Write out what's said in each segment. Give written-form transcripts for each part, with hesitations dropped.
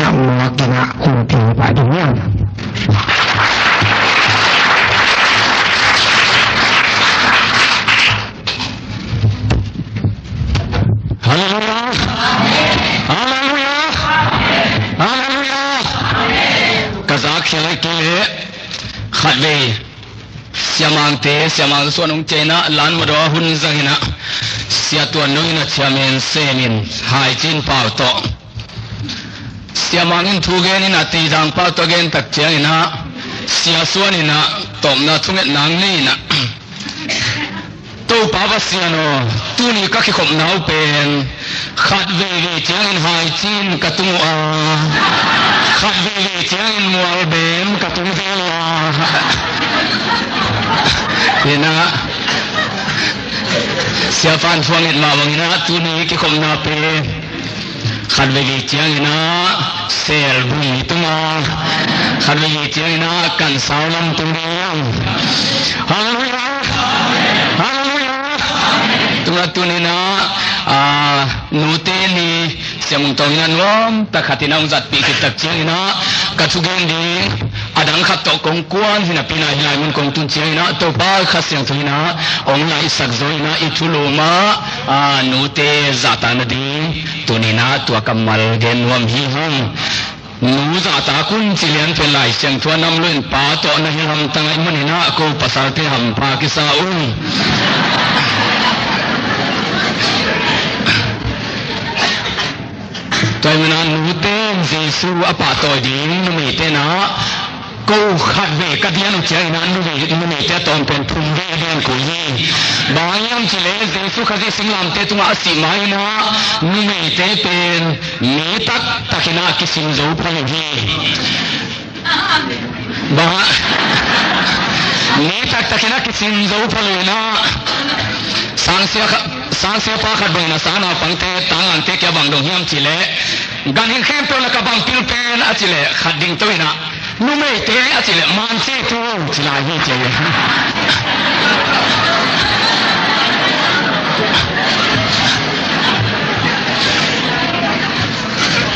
na mga kinakunti pa din yan. Hallelujah! Hallelujah! Hallelujah! Kazak sila kili khadwe siamang suanung chena lan mo do hun zangina sia tuan nung na chamen semin hai chin pau to siamangin thugen ina ti jang pau to gen tak chang ina sia suanina tom na thunget nang ni na to papa siano tu ni ka ki khom nau pen khat ve chang in hai chin katung a khat ve chang in mual bem katung ve la ina siapa suangit mawang ina tu ni ki khom na pe khat ve chang ina sel bui tunga khat ve chang ina kan saulam tungiang hallelujah hallelujah tunga tunina nute ni siamung tongina nuam takhatina unzat pi kitak china kachugen di adang khat to kong kuan hina pina hilai mun kong tun china to ba khasyang thina ong lai sak zoina ichuloma nute zatana di tunina tu kamal gen nuam hi hang nu zata kun chilian pe lai siang thua nam luin pa to na hilam tangai manina ko pasal pe ham pa kisa toy mana nute Jesu apa toy ding numi te na ko khat ve ka dian u chai na numi te ton pen thum ve den ko yi bayam chile Jesu khaji singlam te tunga asi mai na numi te pen ni tak takina kisim zo phang hi ba ni tak takina kisim zo phang na sang sia pa khat bang na sana pangte tangan te kya bang dong hiam chile ganin khem to la ka bang pil pen a chile khat ding to ina nu me te a chile man che to chila hi che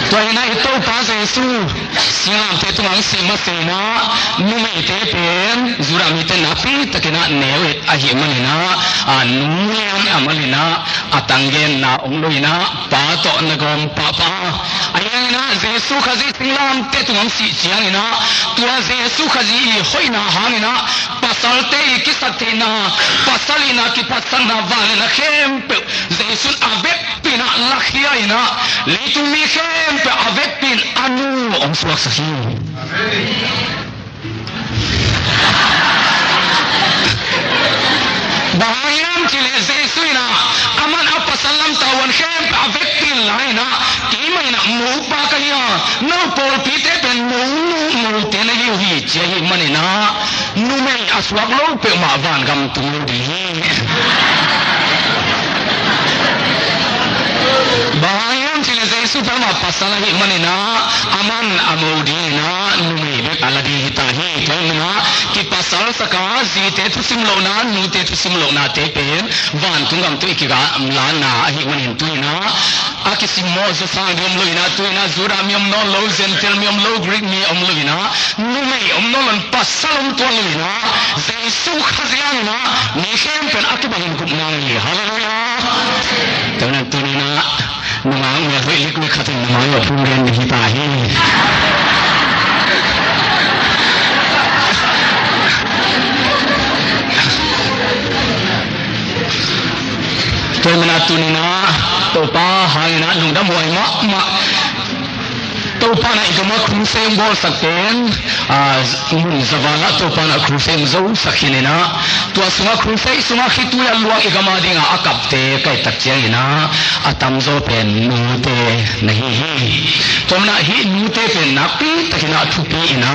to ina ito pa Jesu siang te tuang si ma se na nu me te pen zura mi te na pi takina newe a hi manina nu amalina atangen na ongloina pa to na gom papa ayana Jesu khazi singlam te tuang si siangina tua Jesu khazi hoina hangina pasal te kisatina pasalina ki pasana valena khempe Jesu avek pina lakhiaina litumi khempe avek pin anu om suak sahi bahayam chile Jesu ina aman apa salam tawan khem avek pin laina kimaina mu pa kanya no por pite pen mu te na hi chehi manina nu me aswak lo pe ma van gam tu di bahayam chile Jesu pama pasala hi manina aman amodina nu me be aladi hitahi tena ki pasal saka zite thusim lo na nu te thusim lo na te pen van tungam tu ikiga mlana hi manin tuina akisim mo zo sang dom lo ina tuina zura miom no lo zentel miom lo greek mi om lo ina nu me om no lan pasalom to lo ina Jesu khaziana ni khem pen akibahin kumna ni hallelujah tena tuina namang me relik me khatin namang yo pungen ni hitahi to mana tunina to pa haina nungda moi ma to pa na igama khusem bol sakten mun zavala to pa na khusem zo sakhinena to sunga khusei sunga khitu ya luak igama dinga akapte kai takchena atam zo pen nute nahi to mana hi nute pen napi takina thupi ina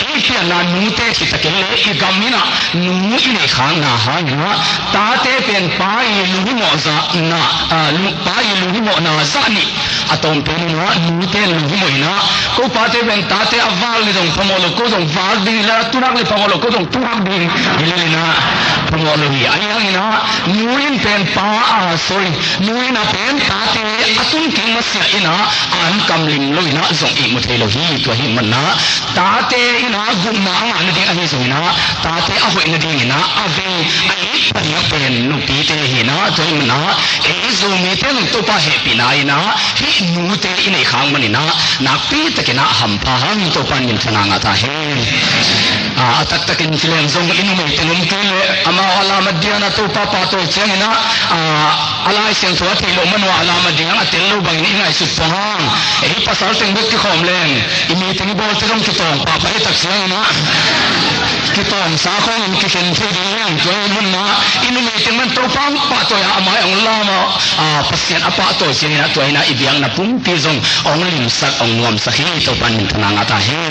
hi pia na nute chi takele igamina nu ine khang na ha na ta te pen pai lu mo za na lu pai lu mo na za ni atom pen na nute lu mo ina ko pa te ben ta te aval ni dong pamolo ko dong val ding la tunak le pamolo ko dong tunak ding hilina pamolo hi ayang ina nuin pen pa sorry nuin a pen ta te atun king masya ina an kamlim lo ina zong I muthelo hi to hi manna ta te ina gumma an ding a hi zong ina ta te a hoi na ding ina ave ai panya pen nu pi te hi na to na e zo mi te to pa happy na ina hi nu te ina khang manina na pi te kena ham pa hang to pan min thana nga ta he atak takin filem zong inu me tenum tule ama ala madiana to pa pa to chengina ala seng so the lo manwa ala madiana atel lo bang ni ngai su pang e pasal teng buk ki khom len imi teng bol te rom ki tong pa pa tak chengina ki tong sa khong ki ken the ding to mun na inu me teng man to pang pa to ya ama ang lama pasien apa to chengina to ina ibiang na pum pi zong ong lim sak ong nuam sa hi to pan min thana nga ta he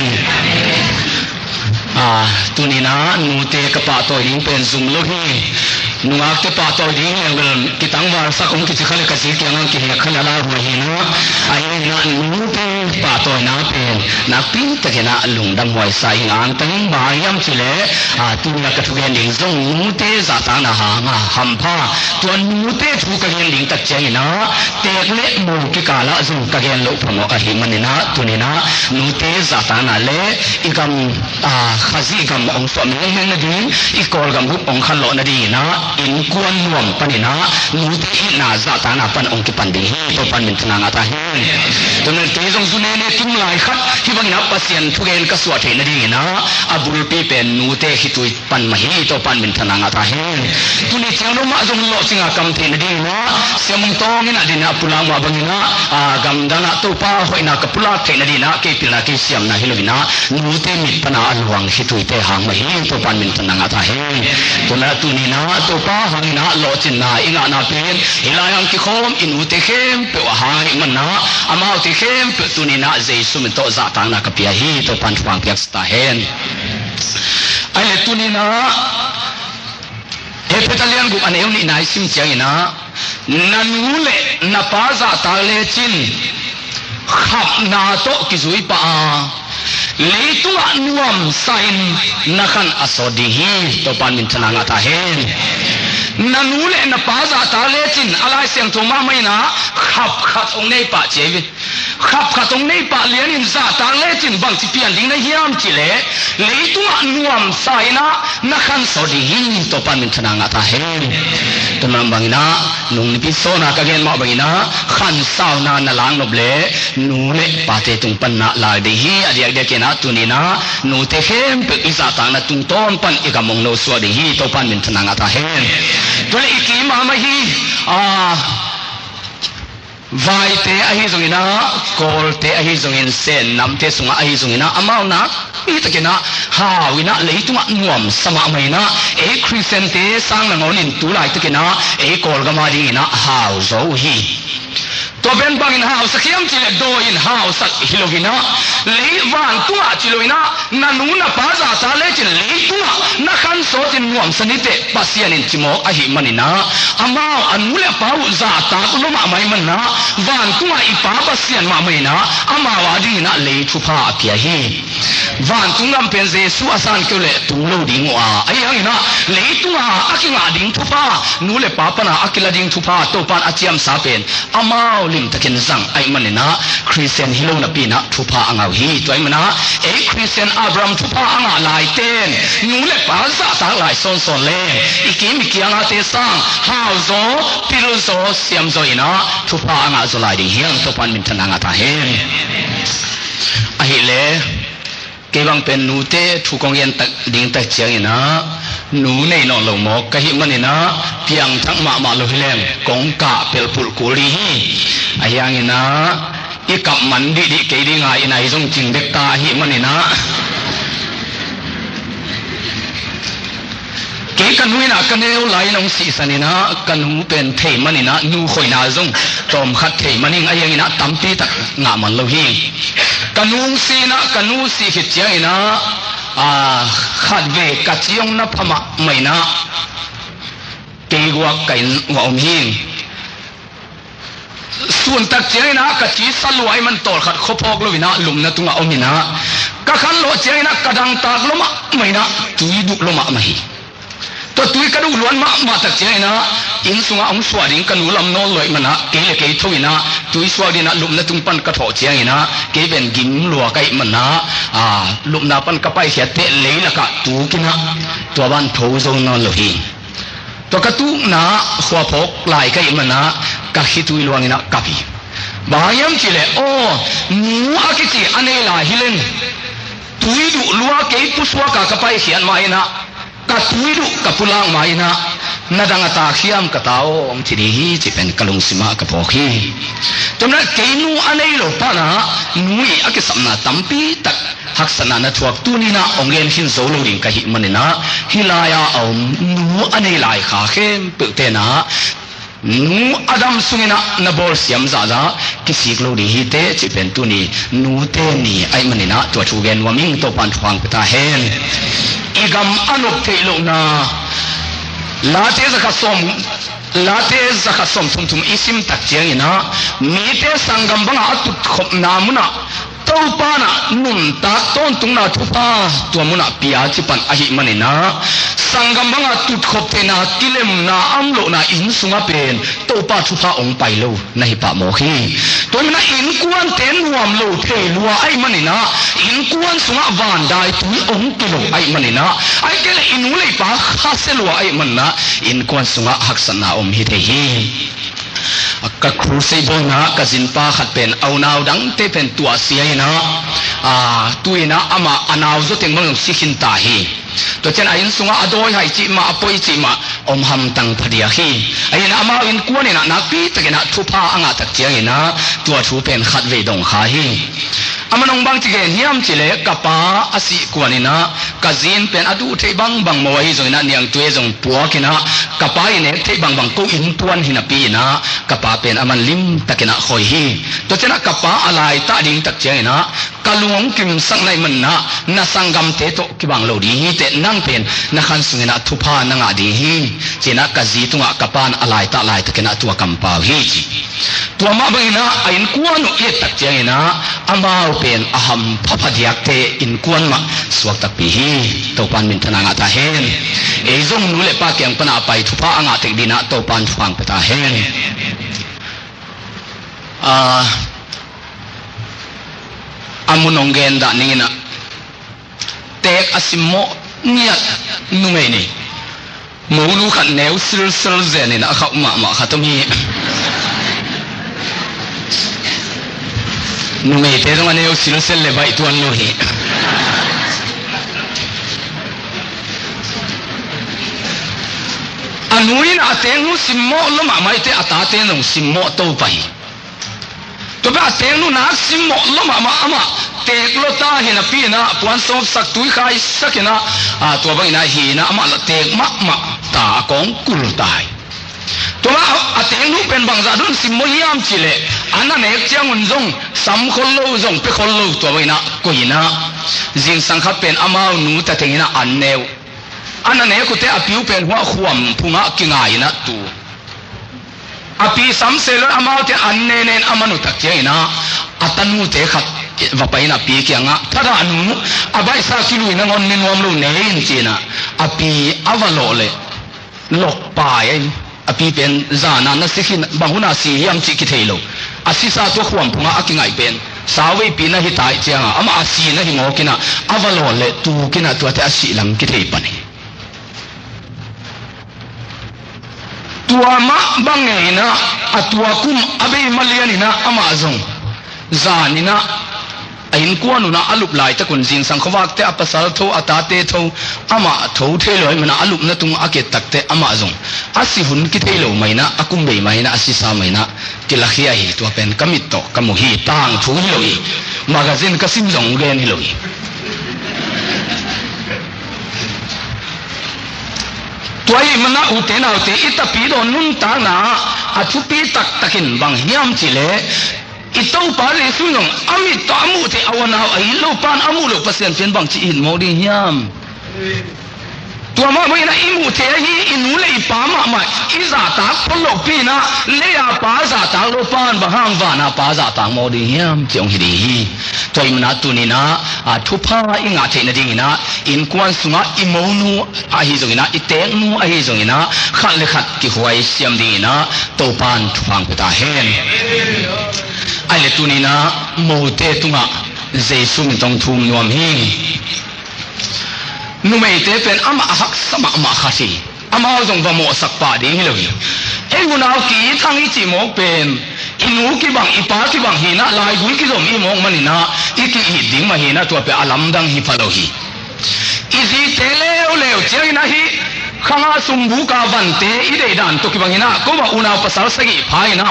tunina nu te ka pa to ding pen zum lo hi nuak te pa to ding ngel kitang war sa kong ki khale ka si ki ang ki he khala la ho hi na ai na nu te pa to na pen na pin te na lung dam hoi sai ngang tang ba yam chile tunina ka thu gen ding zong nu te za ta na ha nga ham pha to nu te thu ka gen ding tak chai na te le mo ki kala zong ka gen lo phamo a hi manina tunina nu te za ta na le ikam khazi gam ong so meng meng na ding ikol gam hu ong khan lo na di na in kuan nuam panina nu te na za ta na pan ong ki pan ding hi to pan min thana nga ta hi to ne te jong su ne ne tim lai khat hi bang na pasien thu gen ka suat he na ding na abul pi pen nu te hi tu pan ma hi to pan min thana nga ta hi tu ne chang no ma jong lo singa kam the na ding na semong tong ina dina pulang ma bang na gam dana to pa hoina ka pula the na dina ke pil na ke siam na hilovina nu te mit pana alwang hitui te hang ma hi to pan min tan nga ta he to na tu ni na to pa hang na lo chin na inga na pen hilayang ki khom inu te khem pe wa hai man na amau te khem pe tu ni na jesu min to za tang na ka pia hi to pan phang piak sta hen ai le tu ni na he petalian gu an euni nai sim chiang ina nanule na pa za ta le chin khap na to ki zui pa leitunga nuam sain nakhan asodi hi to pan min thana nga ta hen nanule na pa za ta le chin alai siang thoma mai na khap khat ong nei pa chewi khap khat ong nei pa lian in za ta le chin bang chi pian ding na hiam chi le leitunga nuam saina nakhan sodi hi to pan min thana nga ta hen to nam bangina nung ni pi so na ka gen ma bangina khan saw na na lang nob le nu le pa te tung pan na la de hi adiak de ke na tu ni na nu te hem pe isa ta na tung ton pan e ka mong no so de hi to pan min thana nga ta hen to le iki ma ma hi vai te a hi zong ina kol te a hi zong in sen nam te sunga a hi zong ina amau na i ta ke na hawina leitunga nuam sama mai na e christian te sang na ngon in tu lai ta ke na e kol ga ma ding ina haw zo hi to ben bang in house khiam chile do in house hilovina leiwan tunga chiloina nanuna pa za ta le chin leitunga na khan so tin nuam sanite pasian in chimo a hi manina amao anule pau za ta lo ma mai manna wan tunga I pa pasian ma mai na amawa ding na le thu pha pia hi wan tungam pen jesu asan kyole tunglo ding wa ai hangina leitunga akinga ding thu pha nule pa pana akila ding thu pha to pan achiam sa pen amao lim takin zang ai manina christian hilo na pina thupa angau hi toy mana e christian abraham thupa anga lai ten nule pa za ta lai son son le ikim kianga te sang hau zo pil zo siam zo ina thupa anga zo lai ding hiang to pan min thananga ta hen a hi le ke bang pen nu te thu kong yen tak ding tak chiang ina nu nei no lo mo ka hi manina piang thang ma lo hilem kong ka pel pul kuli hi ayang ina I kap mandi di ke di ngai ina izong ching dek ta hi manina ke kanuina kaneu lai nong si sanina kanu pen thei manina nu khoina zong tom khat thei maning ayang ina tampi tak nga man lo hi kanung sina kanu si hi chiang ina khat ve ka chiong na phama maina ke gwa kain wa om hi ส่วนตักเจียนะกะจีสลวยมันตอดขัดขพอกลวินะลุมนะตุงเอามินะกะขันโลเจียนะกะดังตากลมะไม่นะตุยดุลมะไม่ตัวตุยกระดูล้วนมาตักเจียนะอินสุงองสวาดิงกันนูลำนอลอยมันนะเกลเกยทุยนะตุยสวาดินะลุมนะตุงปันกะถอเจียนะเกเป็นกิมลัวไกมันนะลุมนะปันกะไปเสียเตะเลยละกะตูกินะตัวบ้านโถซงนอลอยตัวกระตุนะขวาพกลายไกมันนะกะฮิตุยลวงนะกะพีบางยามจิเลโอ้นูอากิจิอันนี้ลาฮิเลนตุยดุลัวเกยปุสวากะไปเสียนมาอินะกะตุยดุกะปุลังมาอินะนาดังตาเขียมกะตาโอมทีนี้จะเป็นกะลุงสิมากะพอคีจำนั้นเกยนูอันนี้โลปานะนูอีอากิสัมนาตัมปีตักหักษณะนัทวักตุนีนะองเงินหินโซลูริงกะหิมันนะฮิลายาเอานูอันนี้ลายขาเข้มเปิดเตนะนูอดัมสุงินะนบอลเสียมซาซากิสิกโลดีฮิเตจิเป็นตุนีนูเตนีไอมันนะตัวชูเกนวามิงตัวปันฟังปตาเฮนอีกำอนุเทโลนาลาเตสกัสมทุมอิสิมตักเจียงนะมีเตสังกัมบังอาตุขบนามุนะตัวปานะนุ่นตาต้นตุงนาทุปาตัวมุนะปิอาจิปันอหิมันนะสังกัมบังอาตุขบเตนะกิเลมนาอัมโลนาอินสุงาเป็นตัวปาทุปาองไปโลนะฮิปะโมขีตัวมันอินกวนเตนรวมโลเทลัวไอมันนะอินกวนสุงาวานได้ตุยองกิโลไอมันนะไอเกลอินุเลยปาข้าเสลัวไอมันนะอินกวนสุงาหักษณะอมฮิเทฮีกะครูเซบนะกะจินปาขัดเป็นเอานาวดังเตเป็นตัวเสียนะตุยนะอามาอนาวจุดเต็งมังสิขินตาฮีตัวเจนอายินสุงาอดอยให้จิมาอปอยจิมาอมหัมตังพเดียฮีอายินอามาอินกวนนะนักปีตะกินะทุพาอ่างตักเจียงนะตัวชูเป็นขัดเวดงขาฮีอามันองบังจิเกนยามจิเลกะปาอสิกวนนะกะจินเป็นอดูเทบังบังมวยจงนะเนียงตัวจงปัวกินะกะปาอินเทบังบังกูอินตวนหินะปีนะกะปาเป็นอามันลิมตะกินะคอยฮีตัวเจนะกะปาอะไรตะดิงตักเจียงนะกะลวงกิมสังในมันนะนาสังกัมเตโตกิบังโลดีเตนั่งเป็นนักขันสุงินะทุพานังอดีฮีเจนะกะจีตุงะกะปานอะไรตะลายตะกินะตัวกัมปาฮีจีตัวมาบังนะอินกวนอุเอตักเจียงนะอามาเป็นอหัมพระพเดียกเตอินกวนมาสวกตักปีฮีตัวปันมินทนางาตาเฮนเอจงนูเลปาเกียงปนาไปทุพาอ่างเตดินะตัวปันฟังปตาเฮนอามุนองเกนดานินะเตกอสิโมเนียนุ่งเอนี่มูลูขันเนวซิลเซนี่นะเขามาขัดมีนุ่งเอเตต้องมาเนวซิลเซเลบายตัวนู้นอันนู้นอาเตงูสิโมลมาไม่เตอาตาเตงสิโมโตไปตัวแบบเตงนู้นนักสิโมลมาอามาเตกโลตาเห็นปีนะปวนสมสักตุยใครสักนะตัวบางนะเห็นอามาละเตกมะตากองกุลตายตัวว่าเตงนู้นเป็นบางจาดุนสิโมยามจิเลอันนั้นเอกเจ้าหุ่นจงสัมคนโลจงไปคนโลตัวบางนะกุยนะจิงสังขับเป็นอามาหนูแต่เตงนะอันเนวอันนั้นเอกกุเตอภิวเป็นหัวขวมพุงะกิงายนะตัวอภิสัมเสลอามาเตอันเนเนอามานุตักเจนะอัตนูเตขัดว่าไปนะปีเกียงะถ้าเราหนูอบายสักกิลุยนังอนนินวมลูเนนจีนะอภิอวโลเลหลอกปายอภิเป็นจานานะสิขินบางหุนาสียามจิกิเทโลอาศิสาตัวขวมพุงะอากิงายเป็นสาววิปีนะฮิตายเจียงะอามาอาศีนะฮิโมกินะอวโลเลตูกินะตัวเตอาศิลังกิเทปันตัวมะบังเงินะตัวคุมอเบมาเลียนินะอามาซงจานินะอินกวนนะอลุบลายตะกุนจินสังขวักเตอปัสสาวะโทอตาเตโทอามาโทเทลอยมันอลุบนะตุงอาเกตักเตอามาซงอาศิหุนกิเทโลไม่นะอากุมเบย์ไม่นะอาศิสาไม่นะกิลักฮีฮีตัวเป็นกมิตโตกมุฮีตังทูฮิโลยมากาซินกสิมซงเกนฮิโลยตัวไอ้มันน่าอุเทนเอาเตอิตาปีโดนุนตานะอาชุปีตักกินบางยามจิเลอิตาปาเลสุนงอามิตอามูเตอวนาไอ้โลปานอามูโลปัสเซนเฟนบางจิอินโมดียาม ตัวมาไม่นะอิมูเทียฮีอินูเลยป้ามาอิจาตากพลกพี่นะเลยอาป้าจาตากโลปานบางห้างวานาป้าจาตากโมดีเฮียมจงฮิดีตัวอิมนาตุนีนะทุพาอิงอาเทนดีนะอินกวนสุงาอิโมนูอาฮิจงนะอิเตงนูอาฮิจงนะขัดเลขัดกิหวยเสียมดีนะตัวปานฟังกุตาเฮนไอเลตุนีนะโมเตตุงะเจสุมิตงทุมนวมฮีนุไม่เตเป็นอามาหักสมัครมาขัดสิอามาจงบะโมสักป่าดีฮิโลฮีเอ็งกุนเอากีทั้งอิจิโมเป็นอินูกีบังอิปากีบังฮีนะลายกุลกีจงอิโมงมันนะอิกิอิดิ่งมาฮีนะตัวเป็นอาลัมดังฮิฟาโลฮีอิจิเตเลวเลวเจ้านะฮีข้างสุ่มบุกาบันเตอิเดดันตัวกีบังฮีนะก็ว่าอุณาภาษาสกิพายนะ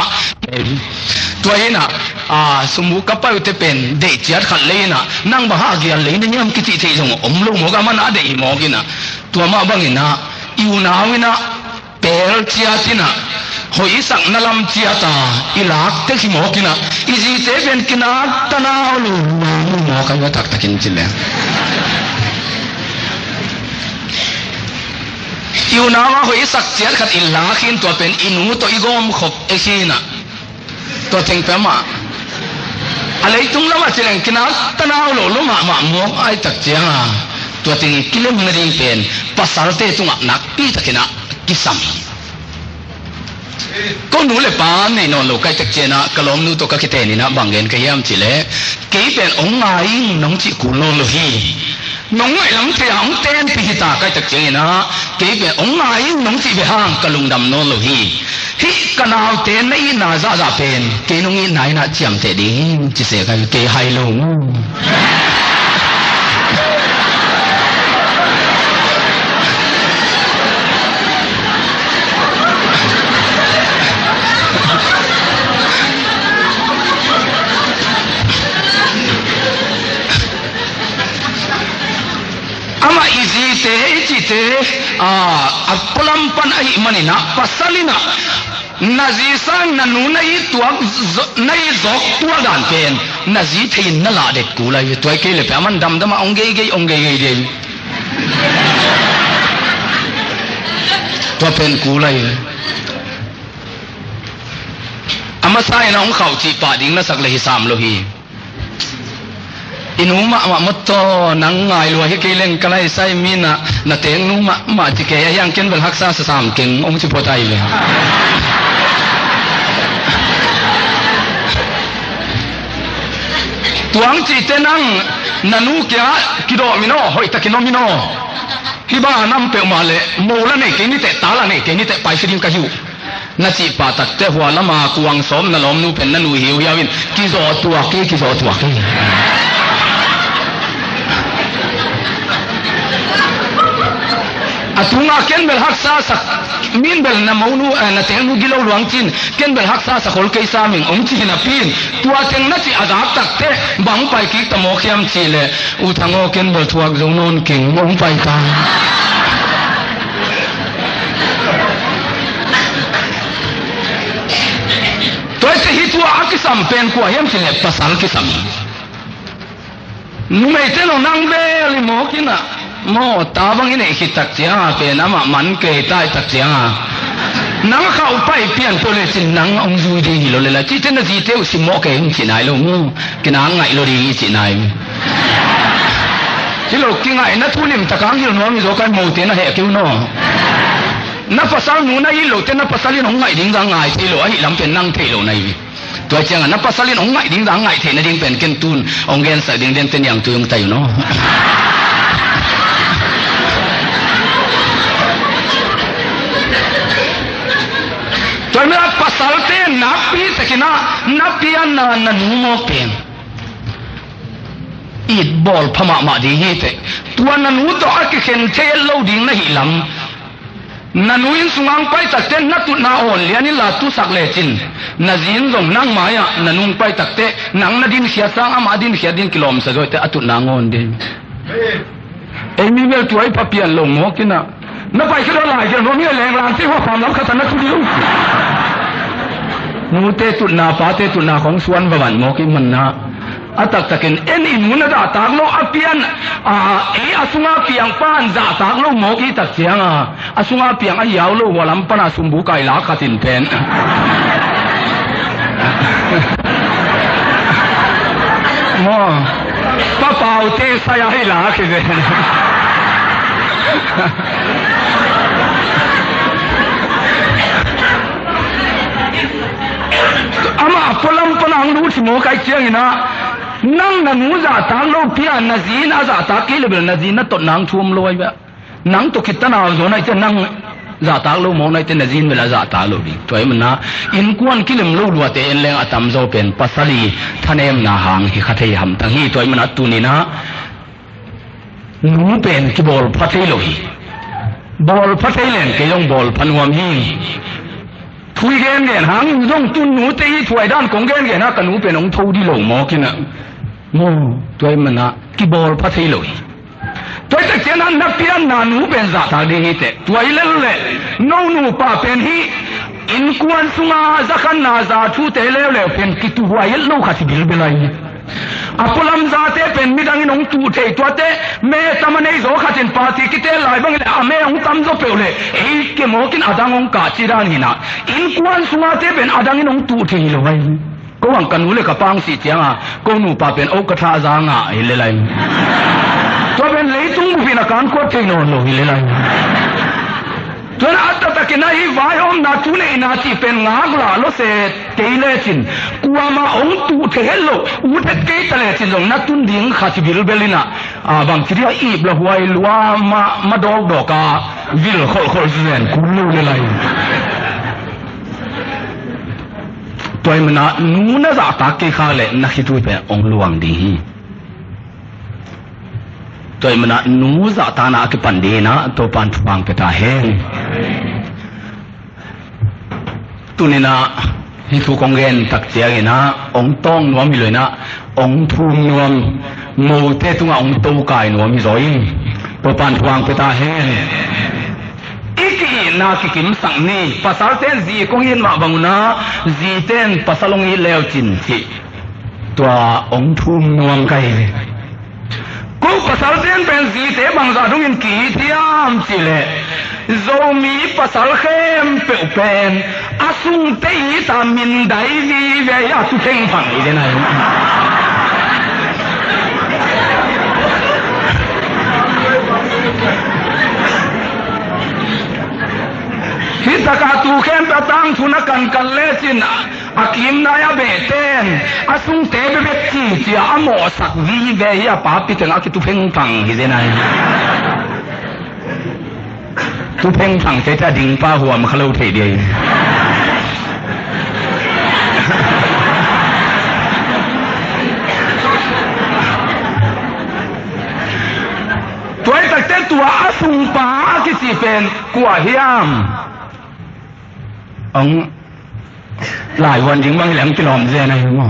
ตัวเองนะสมมุติกับไปอุตเป็นเด็กจัดขัดเลยนะนั่งบ้าเกี่ยเลยนี่ยังคิดที่จงอมลูกหมอกมันอะไรหมอกินนะตัวมาบังนะอยู่นาวินะเปรเจียตินะหอยสักนลำเจียตาอีลักเต็กหมอกินนะอีจีเตเป็นกินาตนาลูหมอกันว่าตักตะกินจิเลยอยู่นาว่าหอยสักเจียขัดอีลักขินตัวเป็นอินูตัวอีกอมขบเอชีนะตัวเต็งเปมาอะไรตรงละว่าเจริญกินาตนาโลลมาหมอไอตักเจียงตัวเต็งกิเลมเงินเป็นภาษาเตตรงนักปีตะกินะกิสามีก็หนูเลยป้าในนอนโลกใกล้ตักเจนะกลอมนูตัวกิเตนี่นะบางเงินก็ย่ำจิเลกี่เป็นองค์ไงน้องจิกุโลโลฮีน้องไอ้หลังเทียงเต้นพิหิตาใกล้ตักเจนะกี่เป็นองค์ไงน้องจิไปห้างกลุงดำโนโลฮีฮิกันเอาเต้นในนาซาเป็นกี่น้องอีไหนนะเจียมเตดีจิเสกันกี่ไฮโลama izite ijite pelampan ai manina pasalina nazisan nanunai tuak nai zok tua dan pen nazi thein nala det kulai toy ke le paman dam dama onge de to pen kulai ama sai na ong khau chi pa ding na sak le hi sam lo hi inu ma motto nang ngai lo hi ke leng kalai sai mi na teng nu ma chi ke yang ken bel hak sa sam keng ong chi potai le tuang chi tenang nanu kya kido mino hoi takino mino hiba nam pe male mola ne ke ni te tala ne ke ni te pai sirim ka hiu na chi pa tak te hwa lama kuang som na lom nu pen na nu hiu yawin ki zo tua ki zo tua ki atunga ken bel hak sa sak min bel na maunu na teng nu gilo luang chin ken bel hak sa hol kai sa ming ong chi na pin tua teng na chi agap tak te bang pai ki ta mo khiam chi le u thango ken bel thuak zong non king ong pai ta toy se hi tua akisam pen ko hem chi le pasal ki sam nu mai te no nang be li mo kina mo tabang ini hitak cia pe nama man ke tai tak cia nang khau pai pian to le sin nang ong zui di lo le la chi ten na ji te u si mo ke ong chi nai lo mu ki na ngai lo di chi nai chi lo ki ngai na thu lim takang hi no mi zo kan mo te na he kiu no na pasal nu na hi lo te na pasalin ong ngai ding ga ngai chi lo ai lam pen nang the lo naiตัวเจียงna pasalin ong ngai ding ga ngai the na ding pen ken tun ong gen sa ding den ten yang tu yong tai noตัวนี้ภาษาเต้นนับปีสกินะนับปีอันนั้นนูโมเป็นอีดบอลพม่ามาดีเหตุตัวนั้นนูตัวอักเข็นเทลโลดิ้งนะฮิลัมนันวินสุงังไปตักเต้นนักตุนาโอนเลียนิลาตุสักเลจินนัจินจงนั่งมาอ่ะนันุงไปตักเต้นังนัดินเขียสังอามาดินเขียดินกิโลมสะด้วยแต่อตุนางอนเดเอ็มีเวลตัวไอ้พับเปียนลงโมกินะนับไปขึ้นรถหลายจนว่ามีแรงร้านที่ว่าความรักขนาดทุเรียนนูเตตุนาฟ้าเตตุนาของสวนบวรโมกิมันนะ atak takin en in mun da tak lo apian asunga piang pan za tak lo mo ki tak chianga asunga piang a yaw lo walam pana sumbu kai la khatin pen mo pa pau te saya hi la ki de ama polam panang lu mo kai chiang ina nang na nu za ta lo pia na zin a za ta ki le na zin na to nang thum loi ba nang to kitana zo na che nang za ta lo mo na te na zin wela za ta lo di toy man na in kwan kilim lo lwa te en leng atam zo pen pasali thanem na hang hi khathei ham tang hi toy man tu ni na nu pen ki bol phathei lo hi bol phathei len ke yong bol phanuam hi thui gen gen hang dong tun nu te hi thui dan kong gen gen na ka nu pen ong thau di lo mo kina mo toy man na ki bol phathei lo hi toy ta chen an na pian na nu pen za ta de hi te toy le le no nu pa pen hi in kuan sunga zakhan na za thu te le le pen ki tu wa yel lo kha ti bil belai apulam za te pen mi dang inong tu te to te me tamanei zo khatin party ki te lai bang le ame ong tam zo pe le ei ke mo kin adang ong ka chi ran hina in kuan sunga te pen adang inong tu te lo wai ko wang kan ule ka pang si chianga ko nu pa pen o ka tha za nga ai le lai to ben le tung bu pina kan ko te no lo hi le lai tuan atta takina hi vai om na tu le na ti pen nga gla lo se te le chin kuama ong tu the hello u the ke tale chin long na tun ding kha chi bil belina bang chi ri i bla huai lwa ma dog do ka vil khol khol zen ku lu le lai toy mana nu na za ta ke kha le na khi tu pe ong luang di hi toy mana nu za ta na ke pan de na to pan phang pe ta he tunina hi thu kong gen tak chiang ina ong tong nuam mi loina ong thum nuam mo te tunga ong to kai nuam mi zoi to pan phang pe ta he iki na ki kim sang ni pasal ten zi kong yin ma banguna zi ten pasalong i leo chin chi to ong thum nuam kai ko pasal ten pen zi te bang za dung in ki tiam chi le zo mi pasal khem pe pen asung te ta min dai vi ve ya tu theng phang i de nai hi taka tu khem ta tang thuna kan le chin akim na ya beten asung te be be chi chi amo sak vi ve ya pa pi teng akitu pheng phang hi de nai tu pheng phang te ta ding pa huam khalo the de toy tak te tua asung pa ki chi pen kwa hiam ông lạiวันjing mang lem kilom je na mo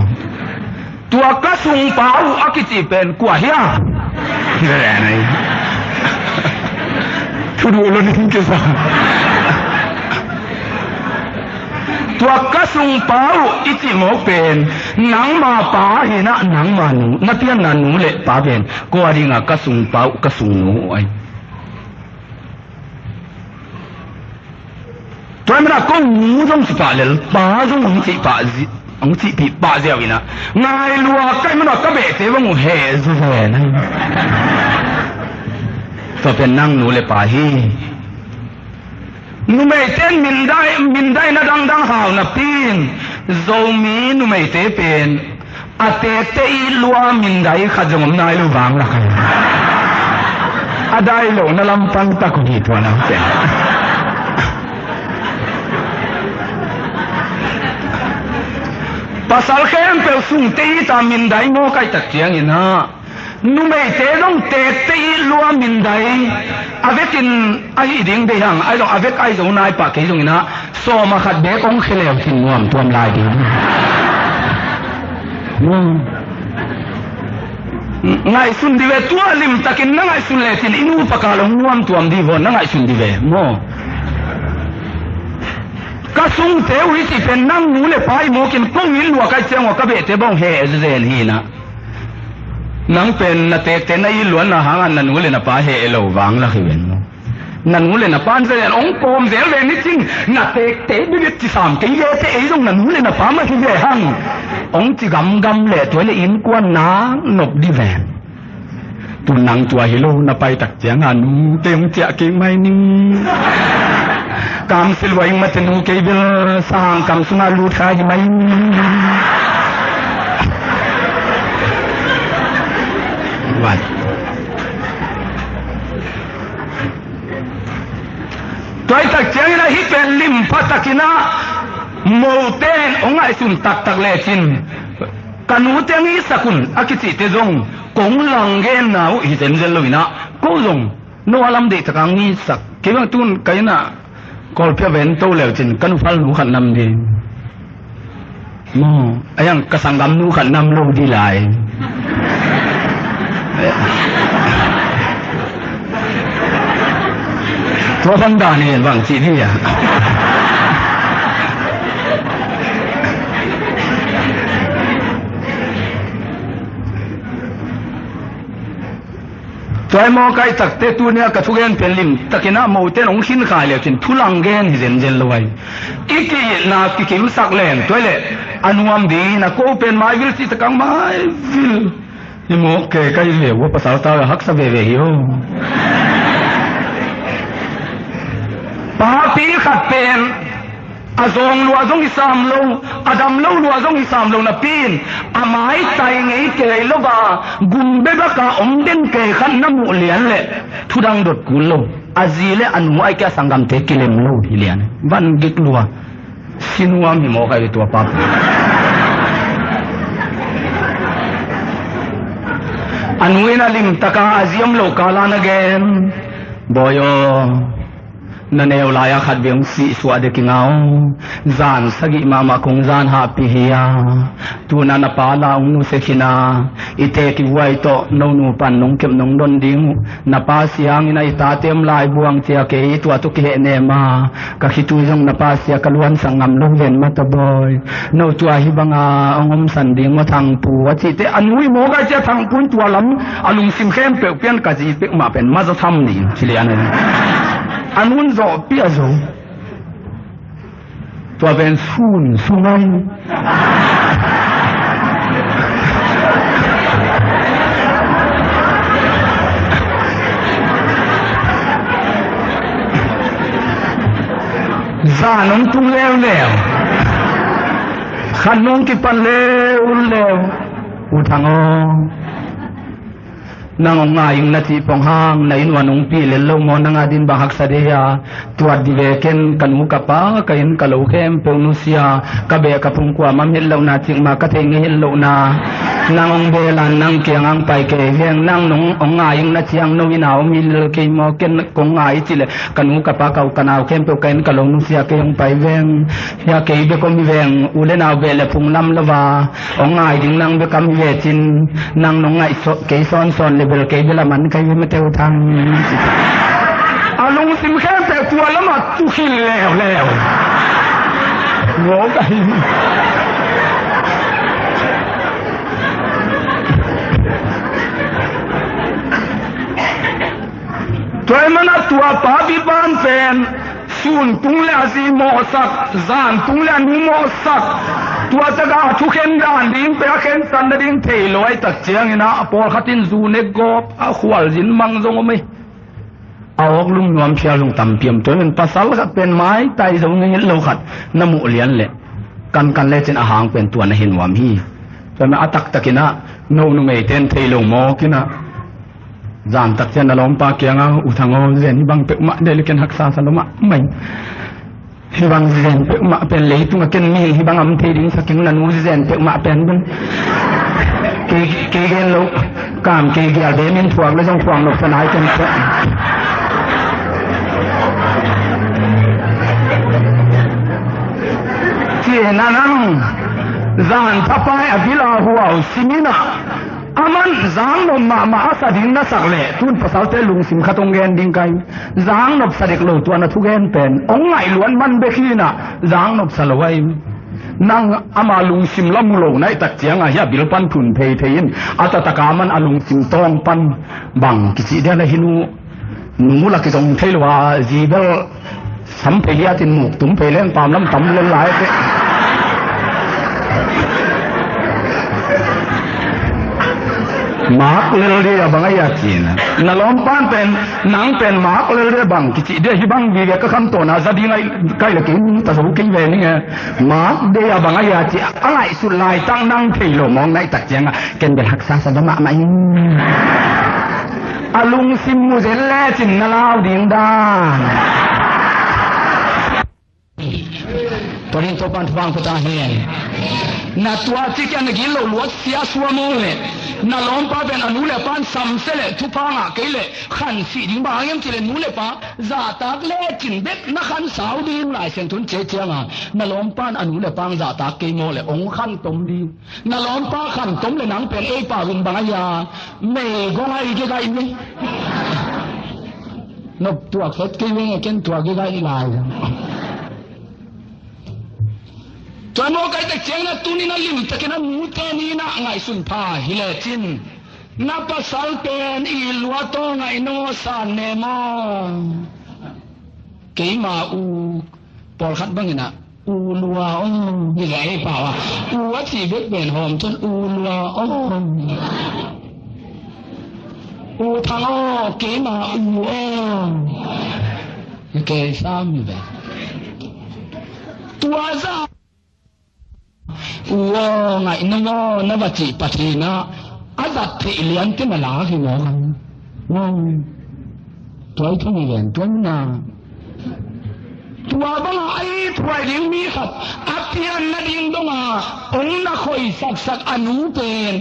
tua ka sung pau akichi pen kwa hia ge nai tu du lo ni ke sa tua ka sung pau ichi mo pen nang ma pa hi na nang ma nu na tian na nu le pa pen ko ri nga ka sung pau ka sung nu ai toy mana ko mu jong si pa le pa jong ong si pa zi ong si pi pa zia ina ngai lua kai mana ka be te wong he zu he na to pen nang nu le pa hi nu mei ten min dai na dang hao na pin zo mi nu mei te pen ate te i lua min dai kha jong nai lu wang la kai adai lo na lam pang ta ko hi to na pe pasal khem pe sung te ta min dai ngo kai tak chiang ina nu mei te long te te lua min dai avekin ai ding de hang ai long avek ai zo nai pa ke jong ina so ma khat be kong khelew thin nuam tuam lai di ngai sun di ve tua lim takin na ngai sun le tin inu pa ka long nuam tuam di vo na ngai sun di ve mo ka sung te wi si pen nang nu le pai mo kin kong in lua kai chang wa ka be te bong he zen hi na นังเป็นนาเตเตนไอ้ล้วนนะหางานนันงูเลยนะป้าเฮเอโลวังละคือเวนนันงูเลยนะป้าเสียองโกมเสียเลยนี่จริงนาเตเตบิดที่สามกี่เยเตไอ้ตรงนันงูเลยนะป้ามาที่เยหังองจีกำเลยตัวเลยอินกวนน้านบดีแวนตุนังตัวฮิโลนะไปตักเจียงานูเตียงเจียกิไม่นิ่งกามสิลวัยมาเตนูเกบิลสร้างกามสุนาลูทายไม่วัดตัวตักเจียงนะฮิเป็นลิมพัตกินะโมเตนองไอสุนตักเลจินกันูเตียงอิสกุลอากิจิเตจงกงลังเกนนาอุฮิเซนเซลวินะกูจงโนอาลัมเดตกังอิสักเกี่ยวกับตุนกันนะกอลเพียเวนโตเลวจินกันฟัลนูขันนำดีโมไอยังกษังกำนูขันนำโลดีไลตัวพันดานี่บางจีนี่อ่ะตัวมอไก่ตักเตตัวเนี่ยกระทุกเงินเป็นลิมตะกินะโมเตนองขินขายเลยจินทุลังเงินเจนเจนลอยอีกที่นากิคิวสักเลนตัวเลยอนุอัมดีนะโคเป็นไม้วิลสิตะกังไม้วิลนี่โมเกะไก่เหลวว่าภาษาตาหักสะเวเวฮิโอปาปีขัดเป็นอาซงลัวซงอิสามลงอาดัมลัวซงอิสามลงนะปีนอาไม้ใจไงเกยลบากุมเบบกาอมเด่นเกยขันน้ำมูเลียนเลยทุดังดดกุลงอาจีเลอันไว้แกสังกัมเทกิเลมลูที่เลียนวันกิกลัวสินัวมีโมกายตัวปั๊บอันวินาลิมตะกาอาเซียมโลกาลานเกนบอยนั่นเอวลายขัดเบียงสีสวัสดิ์กิงเอาจานสกิมามาคงจานหาพิเฮียตัวนันปาลาอุนุเสขินาอิเตกิไวโตนนูปันนงเก็บนงดนดิ้งนปาเสียงในตาเต็มลายบวงเจียเกยตัวตุกเฮเนมากะขิตุจงนปาเสียกลวนสังงามลงเวนมาตบอยโนตัวฮิบังอาองมสันดิ้งมาทางปูวจิเตอันวิโมกะเจทางปุนตัวลำอลุงซิมเข้มเปียกเปียนกะจีเปียกมาเป็นมาจะทำนี่ชิลีอันนี้อันนู้นโจเปียโจตัวเป็นสูนสูงไงจานนตุ้งเลวเลวขันนงกิปันเลวเลวอุทังนางองอายุนาทีปองห้างในวันองปีเลลงมอนางอดินบังฮักษเดียตัวดีเวเกนกันมุกป้ากันกะโลเข้มเปนุเซียกะเบกะพุงกว่ามัมเฮลโลนาจิงมากะเทงเฮลโลนานางองเบลันนางเกียงอังไปเกเวียงนางนงองอายุนาทีอังโนวินาวมิลเกมอเกนกงอาจิเลกันมุกป้าเกากันเอาเข้มเปกันกะโลนุเซียเกยงไปเวียงยาเกยเบกมีเวียงอุเลนาวเบลพุงลำละวาองอายุนางเบกมีเวจินนางนงไอเกยซ้อนเลเบลเกยเบลมันใครไม่เท่าทางอาลุงสิมแค่แต่ตัวแล้วมาตุขินแล้วโง่กันตัวมันตัวป้าบิบานเป็นสูนตุงเลอาซีโมสักจานตุงเลนูโมสักตัวตะกาทุกเห็นดานดิ้งไปเห็นสันดิ้งเทลอยตักเจียงนะพอขัดตินซูเนกอบขวลจินมังจงไม่เอาออกลุงนวมเชียลุงต่ำเปี่ยมตัวนั้นภาษาละเป็นไม้ไตสงเงินเราขัดน้ำมูเลียนเลยกันเล่นอาหารเป็นตัวในเห็นวามีแต่มาตักตะกินะโน่นไม่เต้นเทลงโมกินะจานตักเจนล้อมปากเกียงเอาอุทังเอาเจนบังเปกมะเดลิกันหักษาสลมะไม่ฮิบังเจนเปกมะเป็นเลยตุงกันมีฮิบังอัมเทดิงสักกิงนันวูเจนเปกมะเป็นมันเกเกนลูกกามเกเกเดมินทวงแล้วจังทวงหลบสลายกันเถอะที่นั่นจานทับไปอภิลาหัวสิมินะอามันจางนบมาอาสดินนัสักเล่ทุนภาษาเตลุงสิมขตงเกนดิงไกจางนบสเด็กโลตัวนัทุเกนเป็นองไงล้วนมันเบคีนะจางนบสลวัย นั่งอามาลุงซิมล้ำโลในตักเจียงเฮียบิลปันทุนเพย์เทียนอาตตะกามันอาลุงซิมตองปันบังกิจิเดียนหินูหนูลักษณะเทลวาจีเบลสัมเพยตินหมูตุ้มเพลเล่นปามล้ำต่ำเล่นหลายเตมาร์กเลเรียบางอย่างจีนนั่นล้อมป้านเป็นหนังเป็นมาร์กเลเรียบางกิจเดียที่บางวีเกก็คำตัวน่าจะดีไงใกล้ละกินแต่สมุกินเวนี่ไงมาร์กเดียบางอย่างจีอะไรสุดลายตั้งนั่งเทโลมองในตักเจียงเกณฑ์เป็นหักษาสมะไหมอาลุงซิมูเซลเล่จินนาลาวดิงดาตอนนี้ตัวปันฟังพุทธาเฮียนาตัวที่แกนักกิโลลวดเสียสวมเลยนาล้อมป้าเป็นอนุเลปันสัมเสลทุพังอ่ะเกลขันสีดิ่งบางยังจีเลนุเลป้าจ่าตากเล่จินเบ็ดนักขันสาวดีหลายเส้นทุนเจียงอ่ะนาล้อมป้านอนุเลปังจ่าตากเกโมเลยองขันตมดีนาล้อมป้าขันตมเลยหนังเป็นเอป้าวินบางยาเมย์ก็ไงกี่ไงนี่นบตัวเข็ดกี่เวงเก่งตัวกี่ไงลายจนโมกัยตะเจียงนะตุนีน่ะลิมตะกินะมูเตนีน่ะไงสุนพาฮิเลจินนับภาษาเป็นอีลัวโตไงโนสานเนมอเกยมาอูปอลคัดบังนะอูลัวอ๋อนี่ไงเปล่าอ่ะอูวัดสีเบ็ดเป็นหอมจนอูลัวอ๋ออูทางอ๋อเกยมาอูอ๋อเกยซ้ำอยู่แบบตัวซ้ำว้าไงน้องนับจิปฏินะอาจจะเที่ยนที่มาลาที่ว่าว้าตัวที่มีเงินตัวน่ะตัวบ้าไอ้ตัวดิ้งมีครับอาเทียนนัดดิ้งตรงอ่ะองค์นักคอยสักอนุเป็น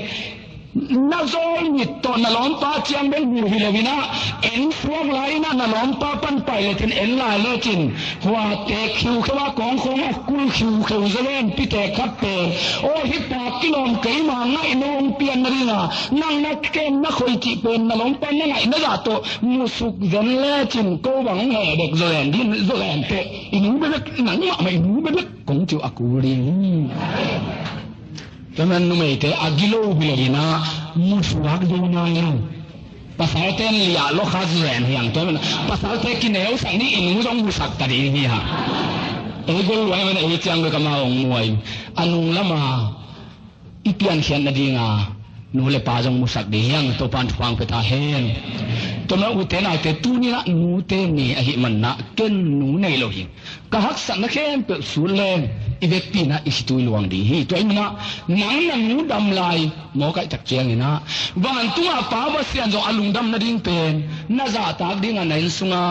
นักโซ่หิดตัวนัล้อมป้าเจียงเป็นหูฮิเลวินะเอ็นพวกไรนะนัล้อมป้าปั้นไปเลยถึงเอ็นลายเลยจินหัวเตะคิวเขาว่ากองคงกุลคิวเขาจะเล่นพิเตคัดเตะโอ้ฮิปปากิโลมเกยมาไงน้องเปลี่ยนนาฬิกานั่งนักเกมนักคอยจีเป็นนัล้อมป้านั่งไงนักตัวมุสุกเดินเล่จินโกบังแห่เด็กโซแลนดินโซแลนเตะอินูเป็นเล็กหนังไม่อินูเป็นเล็กกงจิวอากูรีแต่มันไม่เตะอากิโลบิลลีนะมุสลักดูนาเนาะภาษาเต้นเลียโลคาズレンอย่างตัวมันภาษาเต้กินเอวสั่งนี่อินมุจงมุสักตะดีนี่ฮะเอ้ก็รวยมันเอจังก็มาองมวยอนุละมาอีเปียนเขียนนาดีงานูเลปาจงมุสักดียังตัวปันฟังไปตาเฮนตัวนั้นอุเทนาเตตูนี่ละนูเตนี่อหิมันนะเกินนูในโลหิกะฮักสันนะแค่เปิดสูนเลนอีเวกปีนะอิสตุยลวงดีฮีตัวนี้นะหนังนังนูดำลายหมอไก่จักเจียงนี่นะวันตัวป้าบเสียนจงอลุงดำนาดิ้งเป็นน่าจะตากดิ้งอันไหนสุงา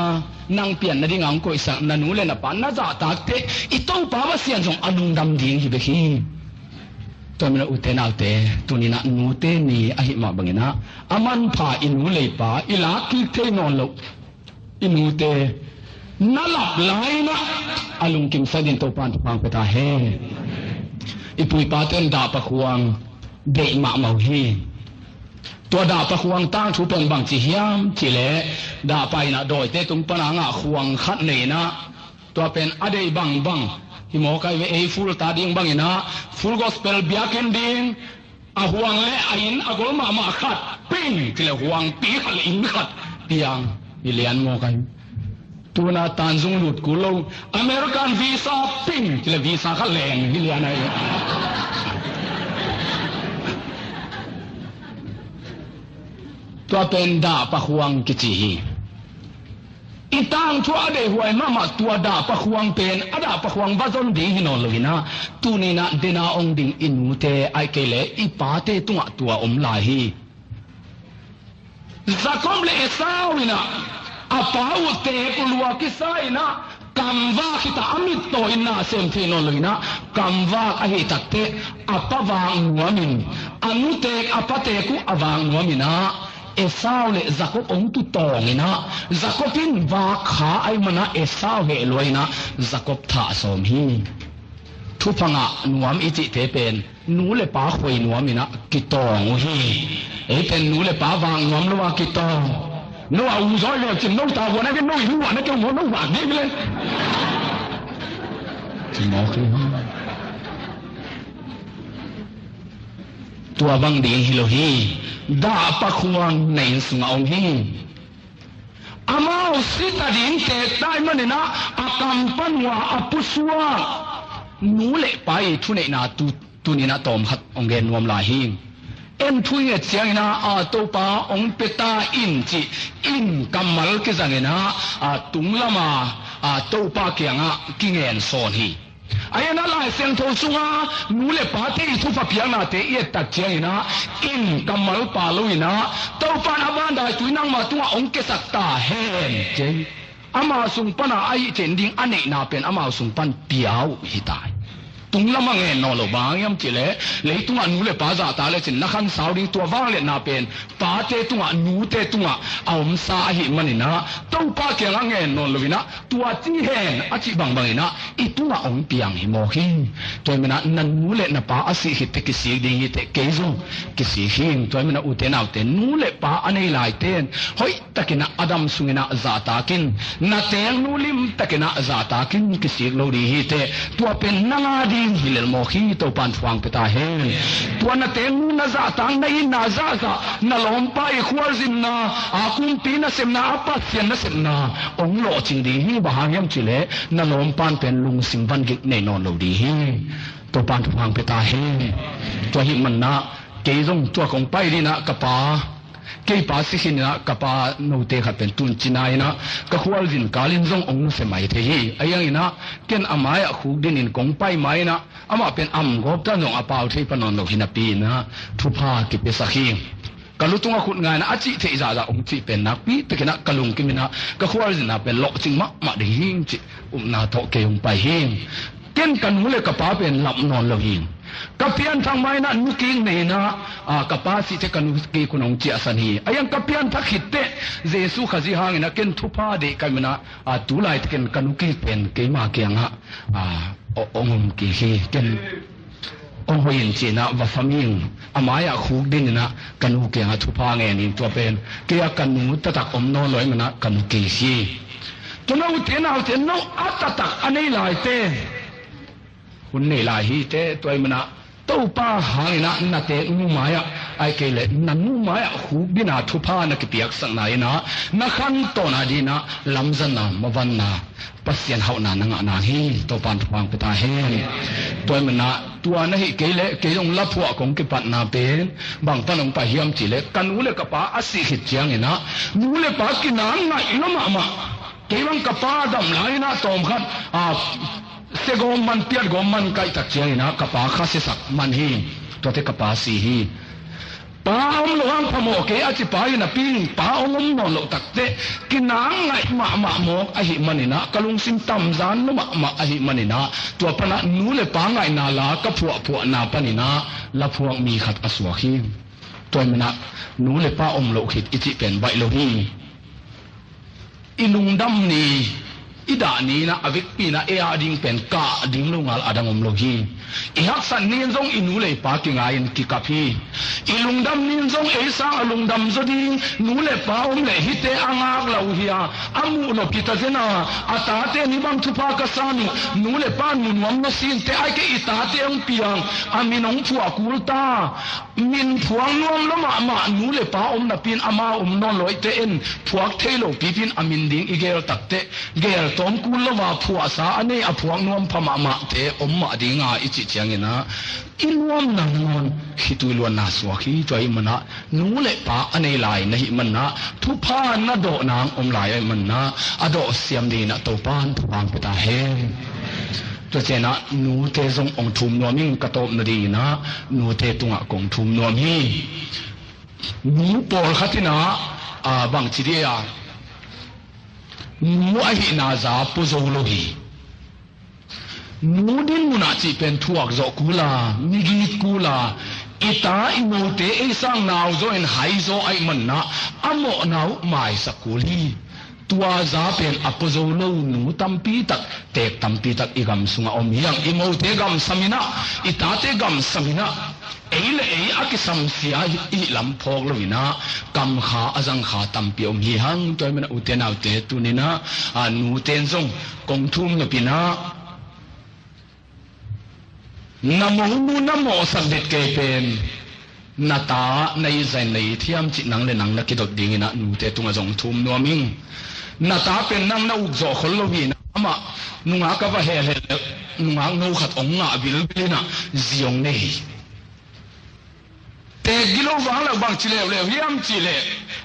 นังเปลี่ยนนาดิ้งอังกุยสังนันูเลนะป้าน่าจะตากเตอีตัวป้าบเสียนจงอลุงดำดิ้งฮีเบคีตัวมันอุเทนาเตตัวนี้นะนูเตนี่อหิมาบังนะอามันพาอินูเลยป้าอิลาคิเทนอนโลอินูเตนั่นหลับไหลนะอลุงกิมเสดินตัวปานฟังไปตาเฮอีปุยปาเต้นดาปะควงเดะมาเมาฮีตัวดาปะควงตั้งชูเป็นบางจีเฮียมจีเละดาไปนะโดยเตตุงปนางะควงขัดเนนะตัวเป็นอเดย์บังที่หมอไกเวฟูลตาดิ้งบังนะฟูลกอสเปลเบียกันดิ้งอาห่วงและอินอากลมาขัดปิ้งที่ละห่วงปีขัดอินขัดเตียงอิเลียนหมอไกตัวนาตานซุงหลุดกุลงอเมริกันวีซ่าปิ้งที่ละวีซ่าขัดแรงอิเลียนไอตัวเป็นดาปะห่วงกิจิฮีอีต่างชัวเดหวยมาตัวดาปะควงเป็นอดาปะควงบาจนดีหินอลวินะตูนีนะเดนาองดิงอินูเตไอเกเลอีปาเตตัวอมลาฮีสักคมเลสาวินะอาปาวเตปลัวกิไซนะกัมวาคิตาอมิตโตอินาเซมทีนอลวินะกัมวาอหิตักเตอาปวางหัวมินอนุเตกอาปเตกุอวางหัวมินะเอสาวเลจักบองตุตองนะจักบินวาขาไอมันนะเอสาวเฮลอยนะจักบท่าสมฮีทุพังะนวมอิจิเตเป็นนูเลป้าควยนวมินะกิตองฮีเป็นนูเลป้าวางนวมลวากิตองนูอาอุจอยเลยจิมนูตาหัวนั่นก็นูหัวนั่นก็หัวนูหวานนี่เลยจิมอคือ ตัวบังดีฮิโลฮีดาปะควงในสุงองฮีอามาสิตาดินเตได้มันเนี่ยนะอากัมปันว่าอปุสวานูเละไปทุเนนาตุนี่นะตอมขัดองเกนวมลาหิงเอ็นทุยเจียงนะอาตัวปาองเปตาอินจิอินกัมมัลกิจังนะตุงละมาตัวปาเกียงกิเงินโซนฮีไอ้นั่นแหละเสียงทูสุงนูเละปาเตทุฟเปียนาเตเอตัดเจียงนะอินกัมมัลปาลุยนะตัวปานาบันได้ตุยนังมาตัวองเกสักตาเฮนเจอามาสุงปันไอเจนดิงอันเนนาเป็นอามาสุงปันเปียวฮิตายตุงละมังเงินนอลบางยามจิเลเลยตุงนูเลปาจาตาเลจินนักขันสาวดิงตัวว่างเลนาเป็นปาเตตุงนูเตตุงเอามซาหิมันนี่นะต้องปาเกลังเงินนอลวินะตัวจีเฮนอจิบังบังนะอีตุงองเปียงหิโมหิงตัวมันนันนูเลนปาอสิหิตกิสีดิงหิตเกยซงกิสีหิงตัวมันอุเทนเอาเตนูเลปาอันนี้ลายเตนเฮ้ยตะกินะอดัมสุงินะจาตากินนาเตงนูลิมตะกินะจาตากินกิสีโลดีหิตตัวเป็นนางดีฮิเลลโมขีตัวปันฟางเปตาเฮตัวนัเตงนาซาตังในนาซาซานาลอมไปขวาซิมนาอาคุมปีนาเซมนาอปัสเซียนนาเซมนาองโลจิงดีฮีบางยามจิเลนาลอมปันเป็นลุงสิมวันกิกในนอนโลดีฮีตัวปันฟางเปตาเฮตัวหิมันนะเกยงตัวของไปนี่นะกะปาเกี่ยปาสิหินะกับปาโนเตขัดเป็นตุนจินายนะก็ขวาลินกาลินซงองนุเสมัยเทียไอ้ยังนะเกินอามายขูดินินกงไปไหมนะอามาเป็นอัมกบตั้งนงอาปาวที่ปนนนหินาปีนะทุพากิเปสักหิงกลุตุงขุดงานนะอาจิเทจาจาองจิเป็นนักปีตะกินะกลุงกิมินะก็ขวาลินนะเป็นโลจิงมะเดหิงจินาโตเกยงไปหิงเกินกันหูเลยกับปาเป็นหลับนอนเราหิงกับเพียนทางไม้นั้นนุกิงเนี่ยนะกับป้าสิเจกันนุกิคุณองเจียสันฮีอายังกับเพียนทักหิตเตเจสุขจิหางนะเกินทุพาเดกันมันนะตุลายเกินกันนุกิเป็นเกมาเกียงองกิฮีเกินองหยินจีนะวัฟมิงอามายาคูดินนะกันนุเกียงทุพาเงินตัวเป็นเกียกันนุตตักอมนอนลอยมันนะกันนุกิฮีตัวนั้นอุเทนเอาเทนน้องอัตตักอันนี้ลายเตคุณนี่ลายฮีเตตัวมันนะตัวป้าหายนะนาเตนูมายะไอเกเลนันนูมายะหูบินาทุพานักเปียกสังนายนะนักขันโตนาดีนะลำจันนะมาวันนะปัสยันเฮานานังนาฮีตัวปันทวางเปตาเฮตัวมันนะตัวนั่นฮีเกเลเกยงลับหัวของกิปัตนาเป็นบางปันองไปเฮียมจิเลกันนูเลกับป้าอสิหิตเจียงนะนูเลป้ากินางไงละมาเกยังกับป้าดำไหลนะตอมขัดเสกอมันเปียดกอมันไก่ตัดเจียนะกับปาข้าเสสักมันฮีตัวเทกับปาสีฮีปาอมหลวงพโมเกอจิปายนะปิงปาอมนอนหลตักเตกินางไงมาโมกอหิมันินะกลุงสิมตำจานนุมาอหิมันินะตัวปนะนูเลปาไงนาลากับผัวนาปนินะละพวงมีขัดอสวะฮีตัวมันนะนูเลปาอมโลหิตอิจิเป็นใบโลฮีอิลุงดำนีอิดานีนะอวิกปีนะเออาดิงเป็นกาดิงลงอาดังอมโลฮีอีฮักสันนินซงอินูเลยปากิงอายินกิกาพีอีลุงดำนินซงเอซังลุงดำจดีนูเลยปาอมเลยฮิเตอังากลาวฮียอามูนกิตาเจนะอาตาเตนิบังทุพากษานุนูเลยปานุนวมนสินเตไอเกอิตาเตองเปียงอามินองผัวกูลตามินผัวนวมละมานูเลยปาอมนะปินอามาอมนอนลอยเตเอ็นผัวเทโลปีปินอามินดิงอีเกลตักเตเกลตอมกูลละว่าผัวสาอันนี้อผัวนวมพมาเตอมมาดิงาอิจิเจียงนะอินวมนังนอนฮิตุลวนนาสวะฮีจอยมันนะนูเลปาอันนี้ลายนะฮิมันนะทุพานะโดนางอมลายมันนะอโดเสียมดีนะตัวปานทุพางเปตาเฮตัวเจนะนูเตจงองทุมนวมิงกระโตมนดีนะนูเตตุงะกงทุมนวมีนูปอลขัตินะบางทีเดียนูอหินาซาปุโซโลฮีนูดินมุนาจีเป็นทวกโจกุลามิกิตกุลาอิตาอิโนเตไอสังนาวโจเอ็นไฮโซไอมันนะอโมนาวไมสกุลีตัวซาเป็นอปุโซโลนูตัมปีตักเตกตัมปีตักอีกัมสุงอมยังอิโมเตกัมสมินะอิตาเตกัมสมินะเอเลเออากิสัมเสียอีลำพอกลวินะกัมขาอจังขาตัมปีอมฮีหังตัวมันอุเทนเอาเตตุนินะนูเตนซงกงทุมนปินะนโมนูนโมสักเด็ดเกเป็น นาตาในใจในเทียมจิตนังเลยนังนักกิจดีนะนูเตตุงจงทุ่มนัวมิงนาตาเป็นนังนาอุกโจคนโลวีนะมานุงากะวะเฮเลนุงากนูขัดองงะบิลบิลนะจิยงเนยแต่กิโลวังแล้วบางจิเลวเลวเฮียมจิเล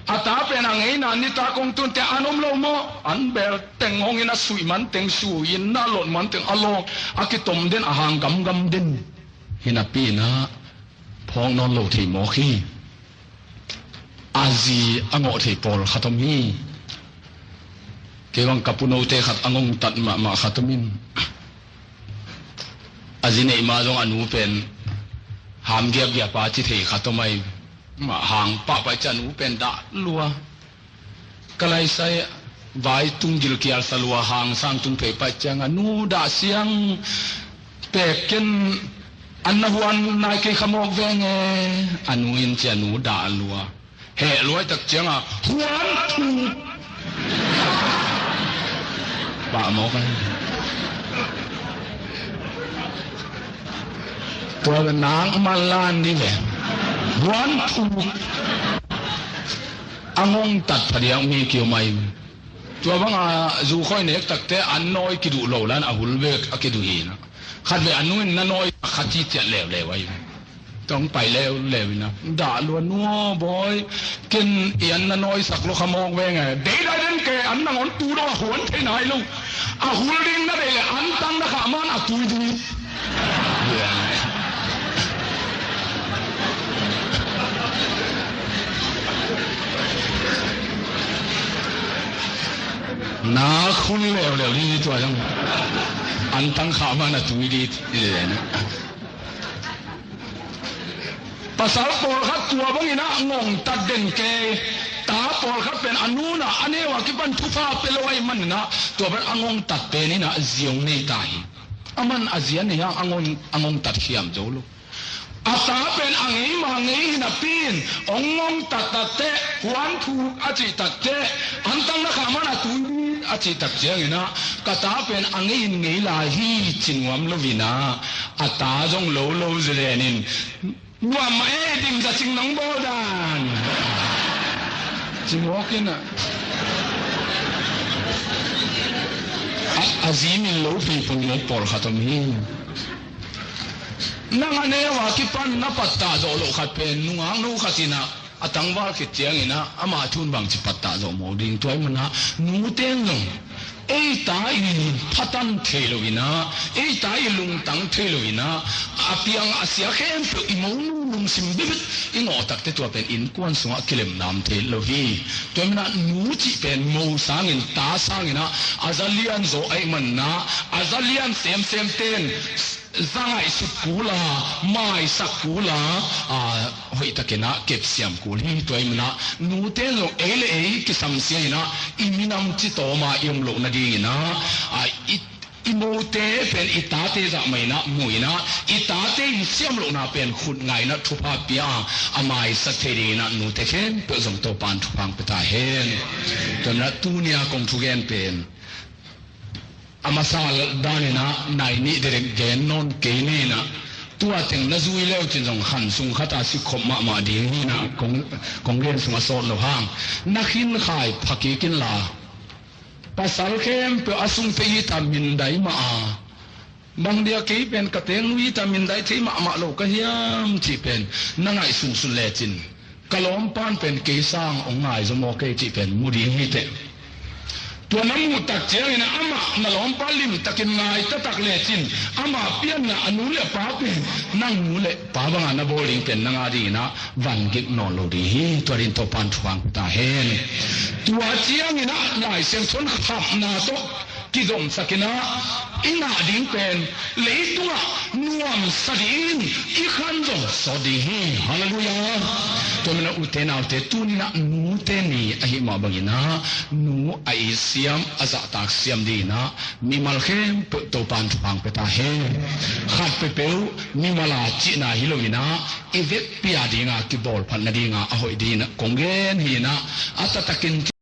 อาตาเป็นอังเงินนิตากงตุนแต่อันอมโลโมอันเบลเต็งหงอินะสุยมันเต็งสุยินน่าหลดมันเต็งอลองอากิตมเด่นอาหางกำกำเด่นฮินาปีนะพองนอนโลที่หมอขี้อาจีอังอที่ปอลขัตมีเกี่ยวกับปุโนเตขัดอังงตัดมาขัตมินอาจีเนี่ยมาจงอนุเป็นหามเกียบเกียบปาจิเทขัตไม่มาหางปะไปจันูเป็นดาลัวก็เลยใส่ไว้ตุงจิลเกียร์สลัวหางสร้างตุงเพไปจังอนูดาเสียงเปกกินอันนหวนนายเกขโมกเวงอนุอินเจนูดาลัวเห่รวยตักเจียงหวนถูกปะหมอกตัวหนังมาลานนี่แหละวันถูกอังงตัดพอดีมีเกี่ยวไหมตัวบางจูค่อยเน็กตักแต่อันน้อยกิดูโลลันอาหุลเวกอกิดูเองขัดไปอันนู้นน้อยขัดที่เจ็ดแล้วไว้ต้องไปแล้วนะด่าล้วนนัวบอยกินเอียนน้อยสักโลขมองแวงไงเดี๋ยวได้เดินแกอันนั่งอันตูดหวนที่ไหนลูกอาหุลดิงนั่นเองอันตั้งนะขามันอาตุยดีนาคุณเลวนี่ตัวจังอันตั้งขามันตุยดีเลยนะภาษาปอลครับตัวบางทีนะงงตัดเด่นเกตาปอลครับเป็นอนุนะอันนี้ว่าที่เป็นทุฟ้าเป็นลอยมันนะตัวเป็นงงตัดเป็นนี่นะเสียงในตายมันอาเซียนเนี่ยงงตัดเขียมโจลูอาตาเป็นอังเอมังเอนะปีนองงงตัดเตะวันถูกอาจิตัดเตะอันตั้งนะขามันตุยอาจิตัดเจียงนะกตาเป็นอังเอเงลาฮีจิงวมลวินาอาตาจงโลเจเรนินว่าไม่ดิ่งจะจิงน้องโบดานจิงวอกินอ่ะอาซีมินโลฟีปุ่งโลปอลขัตมีนั่งอันนี้ว่าคิดปันนับปัตตาโจโลขัดเป็นนุ่งหางนุ่งขัดสินะอาตังว่าคิดเจียงนะอามาทุนบางจิปัตตาโจโมดิ่งตัวมันนะนูเต้นลงตายพัตันเทโลวินะตายลุงตังเทโลวินะอาเปียงอาเซียเข้มตัวอิมูนุงสิมบิบอิงอตักเตตัวเป็นอินกวนสงะกิเลมนามเทโลวีตัวมันนะนูจิเป็นมูสางินตาสางินะอาซาเลียนโซไอมันนะอาซาเลียนเซมเต้นสร้างสุกุลาไม่สักกุลาหอยตะเกนะเก็บเสียมกุลีตัวมันนะนูเตโลกิสัมเสียนะอิมินัมจิโตมาอิมโลนาดีนะอิโมเตเป็นอิตาเตจะไม่นะมวยนะอิตาเตเสียมโลนาเป็นขุดไงนะทุพาเปียอาไม่สักเทดีนะนูเตเข็นเปิดส่งตัวปานทุพังไปตาเห็นตัวนั้นตูเนียคงทุกเกนเป็นอามาซาลดานินะนายนี่เด็กเกนนนเกนี่นะตัวถึงนั่งซุยเลี้ยวจินจงหันสุงขัดอาศิขมมาดีนี่นะคงเรียนสมาสอนเราห้างนักหินขายผักกินลาภาษาเข้มเพื่ออาสุงเปียตามินได้มาบางเดียกี้เป็นกระเตงวิตามินได้ที่มาโลกเฮียมจีเป็นนั่งไอสุงสุเลจินกะล้อมปานเป็นเกสร้างองไงสมอเกจีเป็นมุดีฮิเตตัวน้ำมูตักเจียงนะอามาณล้อมปาลิมตักินไงตักเลจินอามาเปียนนะอนุเลป้าเป็นนั่งมูเลป้าบางอันโบลิงเป็นนางอาดีนะวันกิกนอนโลดีตัวรินโตปันทวงตาเฮนตัวเจียงนะนายเสียงชนขับนาโตกิจมสกินะอินาดิงเป็นเลยตัวนวมสดินอีขันจงสดีฮาเลลูยาตัวมันอุเทนาอุเทตุนนะนูเทนีไอมาบังนะนูไอเสียมอาซาตักเสียมดีนะมีมาลเข้มเปิดตัวปานฟังไปตาเฮขัดไปเปลวมีมาลาจีนาฮิโลวินะอีเวทปียดีงากิบอลพันนาดีงาอหอยดีนะกงเกนฮีนะอัตตะกิน